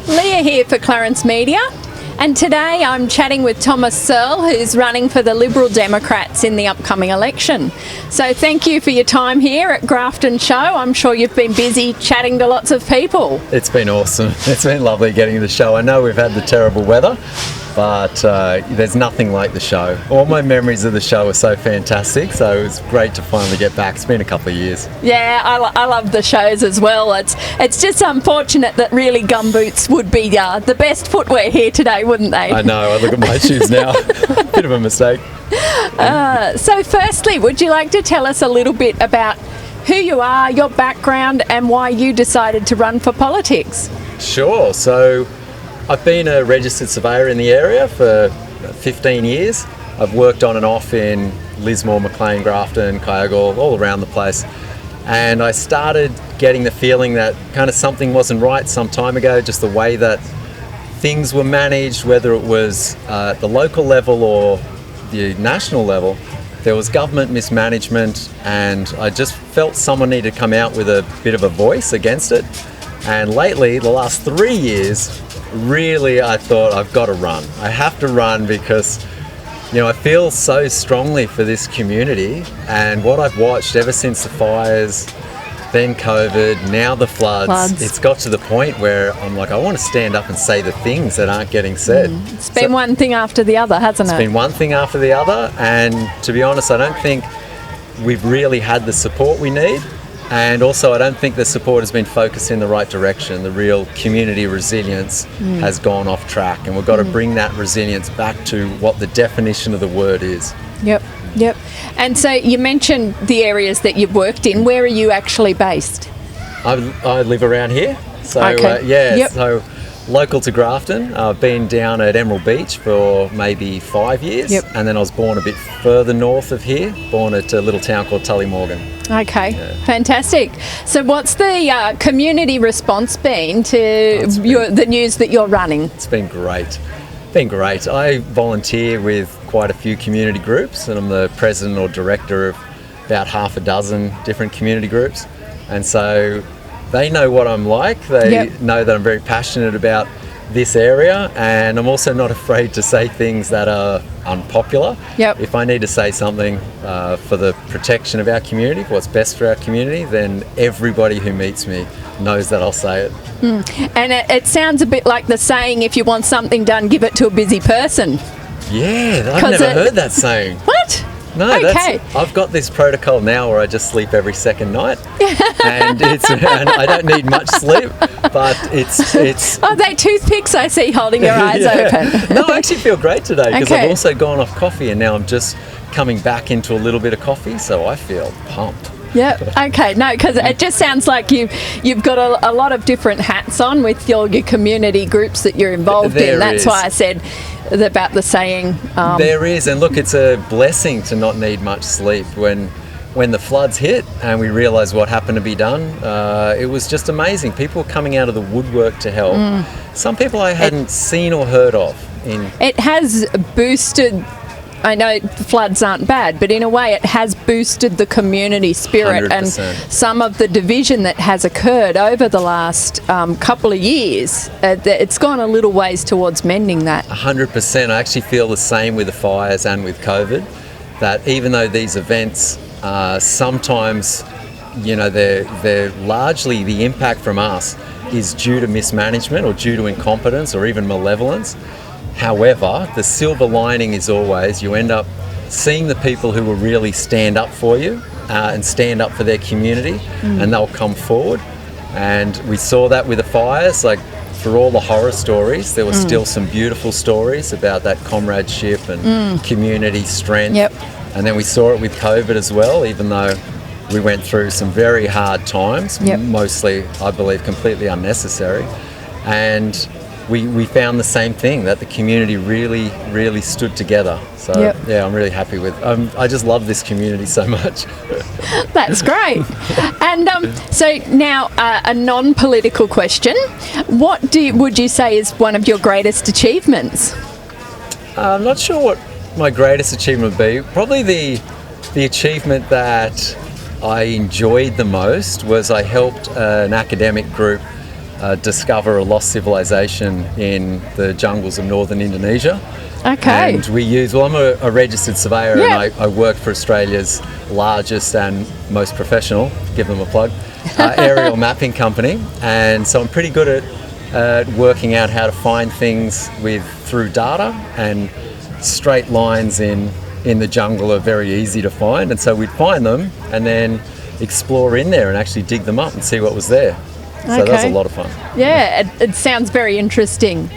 Leah here for Clarence Media, and today I'm chatting with Thomas Searles, who's running for the Liberal Democrats in the upcoming election. So thank you for your time here at Grafton Show. I'm sure you've been busy chatting to lots of people. It's been awesome. It's been lovely getting to the show. I know we've had the terrible weather, but there's nothing like the show. All my memories of the show are so fantastic, so it was great to finally get back. It's been a couple of years. Yeah, I love the shows as well. It's just unfortunate that really gumboots would be the best footwear here today, wouldn't they? I know, I look at my shoes now. Bit of a mistake. So firstly, would you like to tell us a little bit about who you are, your background, and why you decided to run for politics? Sure. So I've been a registered surveyor in the area for 15 years. I've worked on and off in Lismore, Maclean, Grafton, Kyogle, all around the place. And I started getting the feeling that kind of something wasn't right some time ago, just the way that things were managed, whether it was at the local level or the national level. There was government mismanagement, and I just felt someone needed to come out with a bit of a voice against it. And lately, the last 3 years, really I thought I've got to run. I have to run because, I feel so strongly for this community, and what I've watched ever since the fires, then COVID, now the floods. It's got to the point where I'm like, I want to stand up and say the things that aren't getting said. It's been one thing after the other, hasn't it? It's been one thing after the other, and to be honest, I don't think we've really had the support we need. And also, I don't think the support has been focused in the right direction. The real community resilience has gone off track, and we've got to bring that resilience back to what the definition of the word is. Yep. And so you mentioned the areas that you've worked in. Where are you actually based? I live around here. So, okay. So local to Grafton. I've been down at Emerald Beach for maybe 5 years. And then I was born a bit further north of here, born at a little town called Tullymorgan. Okay, fantastic. So what's the community response been to the news that you're running? It's been great. I volunteer with quite a few community groups, and I'm the president or director of about half a dozen different community groups. And so they know what I'm like. They know that I'm very passionate about this area, and I'm also not afraid to say things that are unpopular. If I need to say something for the protection of our community, what's best for our community, then everybody who meets me knows that I'll say it. And it sounds a bit like the saying, if you want something done, give it to a busy person. Yeah, I've never heard that saying. What? No, I've got this protocol now where I just sleep every second night, and I don't need much sleep, but it's. Oh, they toothpicks I see holding your eyes open. No, I actually feel great today because I've also gone off coffee, and now I'm just coming back into a little bit of coffee, so I feel pumped. Okay. No, because it just sounds like you've got a lot of different hats on with your community groups that you're involved in. That's why I said about the saying. There is, and look, it's a blessing to not need much sleep. When the floods hit and we realised what happened to be done, it was just amazing. People were coming out of the woodwork to help. Some people I hadn't seen or heard of. It has boosted. I know floods aren't bad, but in a way it has boosted the community spirit 100%. And some of the division that has occurred over the last couple of years. It's gone a little ways towards mending that. 100%. I actually feel the same with the fires and with COVID, that even though these events sometimes, they're largely the impact from us is due to mismanagement or due to incompetence or even malevolence. However, the silver lining is always you end up seeing the people who will really stand up for you and stand up for their community, and they'll come forward. And we saw that with the fires. Like, for all the horror stories, there were still some beautiful stories about that comradeship and community strength. And then we saw it with COVID as well, even though we went through some very hard times, mostly, I believe, completely unnecessary. And we found the same thing, that the community really stood together. So I'm really happy with. I just love this community so much. That's great. And so now a non-political question: what would you say is one of your greatest achievements? I'm not sure what my greatest achievement would be. Probably the achievement that I enjoyed the most was I helped an academic group discover a lost civilization in the jungles of northern Indonesia. Okay. And we use, well, I'm a registered surveyor, Yeah. and I work for Australia's largest and most professional, give them a plug, aerial mapping company. And so I'm pretty good at working out how to find things through data, and straight lines in the jungle are very easy to find. And so we'd find them and then explore in there and actually dig them up and see what was there. So that was a lot of fun. Yeah, it sounds very interesting.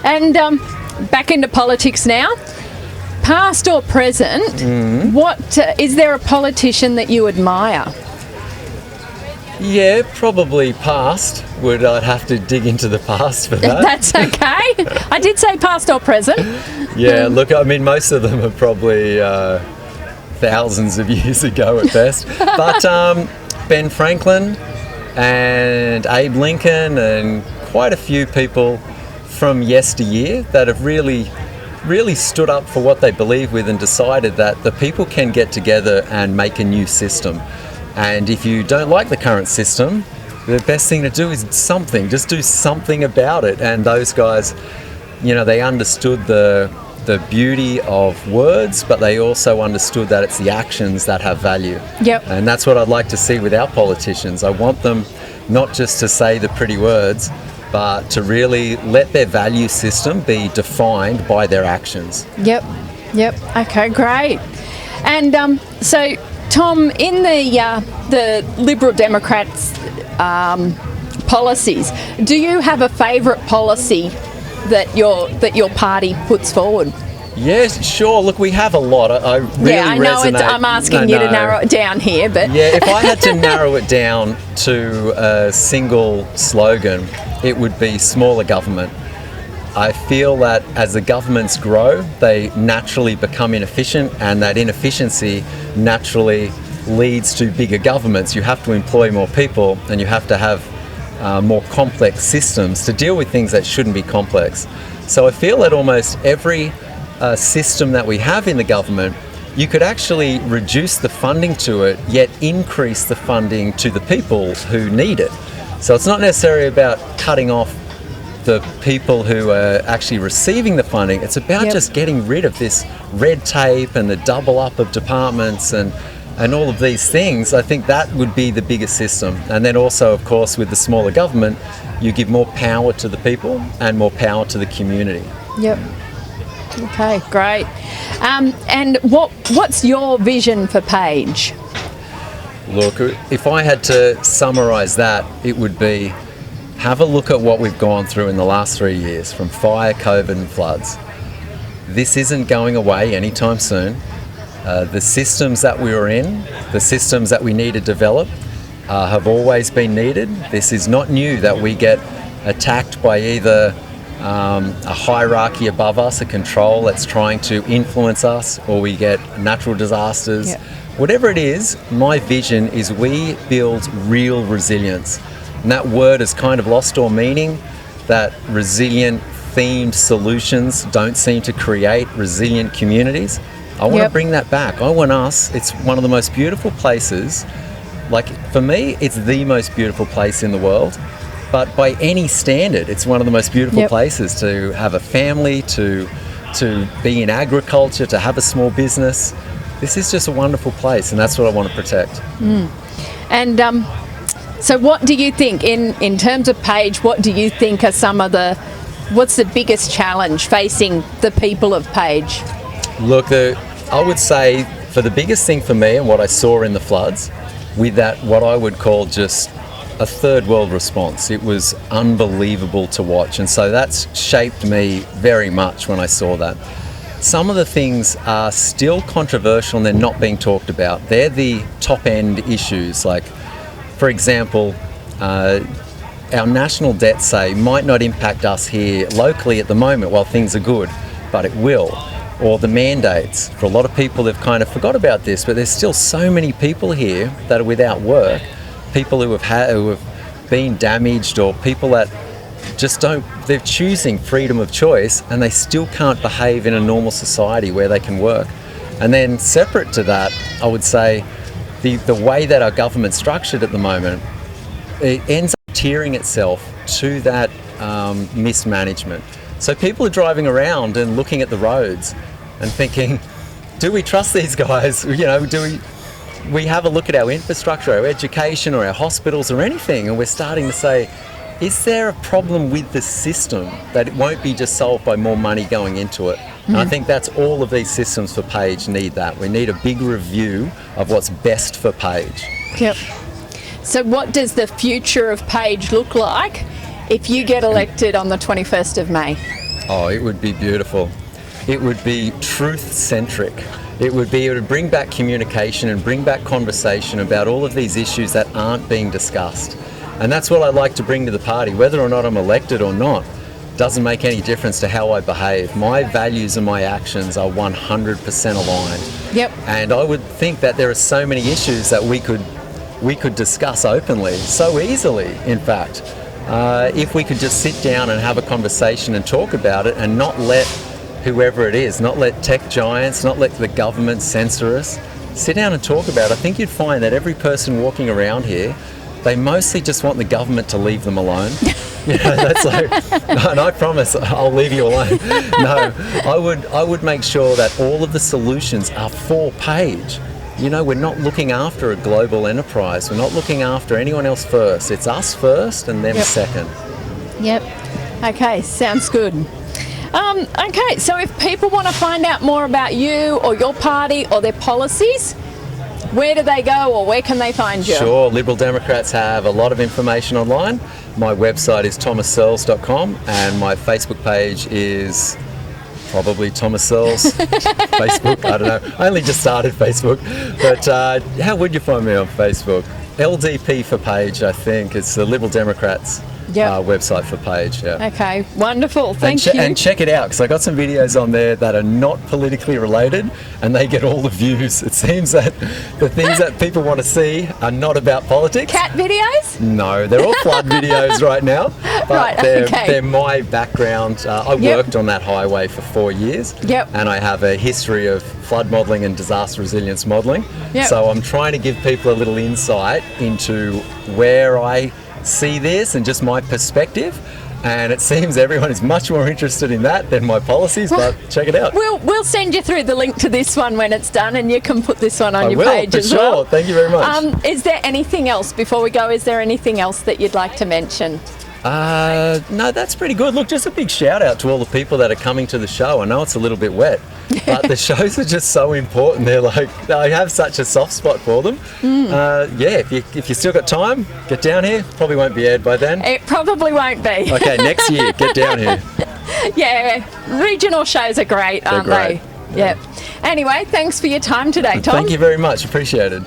And back into politics now. Past or present, what is there a politician that you admire? Yeah, probably past. I'd have to dig into the past for that. That's okay. I did say past or present. Yeah, look, I mean, most of them are probably thousands of years ago at best. But Ben Franklin and Abe Lincoln and quite a few people from yesteryear that have really stood up for what they believe with and decided that the people can get together and make a new system. And if you don't like the current system, the best thing to do is just do something about it. And those guys, they understood the beauty of words, but they also understood that it's the actions that have value. Yep. And that's what I'd like to see with our politicians. I want them not just to say the pretty words, but to really let their value system be defined by their actions. Yep. Okay, great. And so, Tom, in the Liberal Democrats' policies, do you have a favourite policy that your party puts forward? Yes, sure. Look, we have a lot. I really I know. I'm asking you to narrow it down here, but yeah, if I had to narrow it down to a single slogan, it would be smaller government. I feel that as the governments grow, they naturally become inefficient, and that inefficiency naturally leads to bigger governments. You have to employ more people, and you have to have more complex systems to deal with things that shouldn't be complex. So I feel that almost every system that we have in the government, you could actually reduce the funding to it, yet increase the funding to the people who need it. So it's not necessarily about cutting off the people who are actually receiving the funding. It's about just getting rid of this red tape and the double up of departments and all of these things. I think that would be the biggest system. And then also, of course, with the smaller government, you give more power to the people and more power to the community. Yep. Okay, great. And what's your vision for Page? Look, if I had to summarise that, it would be have a look at what we've gone through in the last 3 years, from fire, COVID and floods. This isn't going away anytime soon. The systems that we were in, the systems that we need to develop, have always been needed. This is not new that we get attacked by either a hierarchy above us, a control that's trying to influence us, or we get natural disasters. Yep. Whatever it is, my vision is we build real resilience. And that word has kind of lost all meaning, that resilient themed solutions don't seem to create resilient communities. I want to bring that back. I want us, it's one of the most beautiful places. Like, for me, it's the most beautiful place in the world. But by any standard, it's one of the most beautiful places to have a family, to be in agriculture, to have a small business. This is just a wonderful place, and that's what I want to protect. And so what do you think, in terms of Page, what do you think are what's the biggest challenge facing the people of Page? Look, I would say for the biggest thing for me and what I saw in the floods, with that what I would call just a third world response, it was unbelievable to watch. And so that's shaped me very much when I saw that. Some of the things are still controversial and they're not being talked about. They're the top end issues. Like, for example, our national debt, say, might not impact us here locally at the moment while things are good, but it will. Or the mandates. For a lot of people, they've kind of forgot about this, but there's still so many people here that are without work, people who have been damaged, or people that just they're choosing freedom of choice and they still can't behave in a normal society where they can work. And then separate to that, I would say the way that our government's structured at the moment, it ends up tearing itself to that mismanagement. So people are driving around and looking at the roads and thinking, do we trust these guys? You know, do we have a look at our infrastructure, our education, or our hospitals, or anything, and we're starting to say, is there a problem with the system that it won't be just solved by more money going into it? And I think that's all of these systems for Page need that. We need a big review of what's best for Page. Yep. So what does the future of Page look like if you get elected on the 21st of May? Oh, it would be beautiful. It would be truth-centric. It would bring back communication and bring back conversation about all of these issues that aren't being discussed. And that's what I like to bring to the party. Whether or not I'm elected or not doesn't make any difference to how I behave. My values and my actions are 100% aligned. Yep. And I would think that there are so many issues that we could discuss openly, so easily, in fact, if we could just sit down and have a conversation and talk about it, and not let whoever it is, not let tech giants, not let the government censor us. Sit down and talk about it. I think you'd find that every person walking around here, they mostly just want the government to leave them alone. You know, that's like, and I promise I'll leave you alone. No, I would make sure that all of the solutions are for Page. You know, we're not looking after a global enterprise. We're not looking after anyone else first. It's us first and them second. Yep. Okay, sounds good. Okay, so if people want to find out more about you or your party or their policies, where do they go, or where can they find you? Sure, Liberal Democrats have a lot of information online. My website is thomassearles.com, and my Facebook page is probably Thomas Searles. Facebook, I don't know. I only just started Facebook. But how would you find me on Facebook? LDP for Page, I think. It's the Liberal Democrats website for Page. Yeah. Okay, wonderful. Thank you. And check it out, because I got some videos on there that are not politically related, and they get all the views. It seems that the things that people want to see are not about politics. Cat videos? No, they're all flood videos right now. But Right, they're my background. I worked on that highway for 4 years. Yep. And I have a history of flood modelling and disaster resilience modelling. Yep. So I'm trying to give people a little insight into where I see this and just my perspective. And it seems everyone is much more interested in that than my policies, but check it out. We'll send you through the link to this one when it's done, and you can put this one on your page for as sure. well. Thank you very much. Is there anything else before we go? Is there anything else that you'd like to mention? No, that's pretty good. Look, just a big shout out to all the people that are coming to the show. I know it's a little bit wet, but the shows are just so important. They're like, I have such a soft spot for them. If you still got time, get down here. Probably won't be aired by then. It probably won't be. Okay, next year, get down here. Yeah, regional shows are great, aren't They're great. they? Yep. Anyway, thanks for your time today, Tom. Thank you very much. Appreciate it.